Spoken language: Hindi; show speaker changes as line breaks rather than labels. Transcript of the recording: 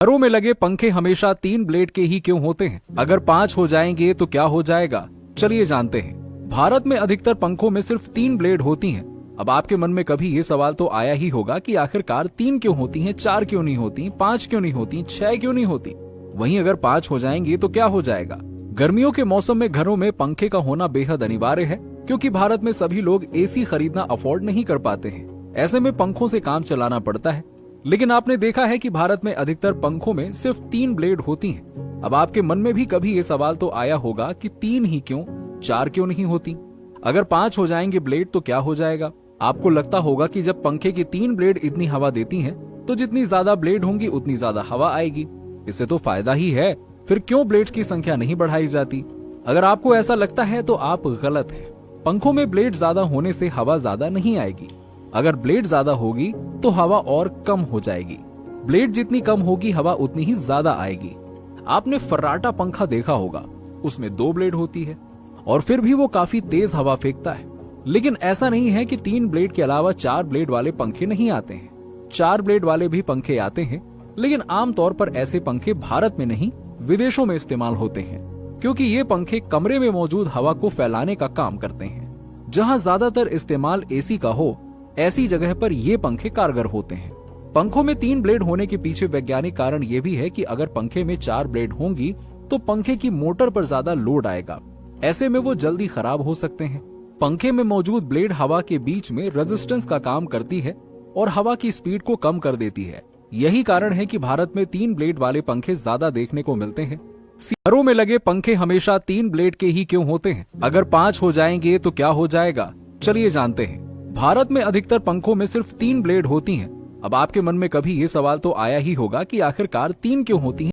घरों में लगे पंखे हमेशा 3 ब्लेड के ही क्यों होते हैं? अगर 5 हो जाएंगे तो क्या हो जाएगा? चलिए जानते हैं। भारत में अधिकतर पंखों में सिर्फ 3 ब्लेड होती हैं। अब आपके मन में कभी ये सवाल तो आया ही होगा कि आखिरकार 3 क्यों होती हैं, 4 क्यों नहीं होती, 5 क्यों नहीं होती, 6 क्यों नहीं होती? वहीं अगर 5 हो जाएंगे तो क्या हो जाएगा? गर्मियों के मौसम में घरों में पंखे का होना बेहद अनिवार्य है, क्योंकि भारत में सभी लोग एसी खरीदना अफोर्ड नहीं कर पाते हैं। ऐसे में पंखों से काम चलाना पड़ता है। लेकिन आपने देखा है कि भारत में अधिकतर पंखों में सिर्फ 3 ब्लेड होती हैं। अब आपके मन में भी कभी ये सवाल तो आया होगा कि 3 ही क्यों, 4 क्यों नहीं होती? अगर 5 हो जाएंगे ब्लेड तो क्या हो जाएगा? आपको लगता होगा कि जब पंखे की 3 ब्लेड इतनी हवा देती हैं, तो जितनी ज्यादा ब्लेड होंगी उतनी ज्यादा हवा आएगी। इससे तो फायदा ही है, फिर क्यों ब्लेड्स की संख्या नहीं बढ़ाई जाती? अगर आपको ऐसा लगता है तो आप गलत हैं। पंखों में ब्लेड ज्यादा होने से हवा ज्यादा नहीं आएगी। अगर ब्लेड ज्यादा होगी तो हवा और कम हो जाएगी। ब्लेड जितनी कम होगी हवा उतनी ही ज्यादा आएगी। आपने फर्राटा पंखा देखा होगा, उसमें 2 ब्लेड होती है और फिर भी वो काफी तेज हवा फेंकता है। लेकिन ऐसा नहीं है कि 3 ब्लेड के अलावा 4 ब्लेड वाले पंखे नहीं आते हैं। 4 ब्लेड वाले भी पंखे आते हैं, लेकिन आमतौर पर ऐसे पंखे भारत में नहीं विदेशों में इस्तेमाल होते हैं, क्योंकि ये पंखे कमरे में मौजूद हवा को फैलाने का काम करते हैं। जहां ज्यादातर इस्तेमाल एसी का हो, ऐसी जगह पर ये पंखे कारगर होते हैं। पंखों में 3 ब्लेड होने के पीछे वैज्ञानिक कारण ये भी है कि अगर पंखे में 4 ब्लेड होंगी तो पंखे की मोटर पर ज्यादा लोड आएगा। ऐसे में वो जल्दी खराब हो सकते हैं। पंखे में मौजूद ब्लेड हवा के बीच में रेजिस्टेंस का काम करती है और हवा की स्पीड को कम कर देती है। यही कारण है कि भारत में 3 ब्लेड वाले पंखे ज्यादा देखने को मिलते हैं। घरों में लगे पंखे हमेशा 3 ब्लेड के ही क्यों होते हैं? अगर 5 हो जाएंगे तो क्या हो जाएगा? चलिए जानते हैं। भारत में अधिकतर पंखों में सिर्फ 3 ब्लेड होती हैं। अब आपके मन में कभी ये सवाल तो आया ही होगा कि आखिरकार 3 क्यों होती हैं?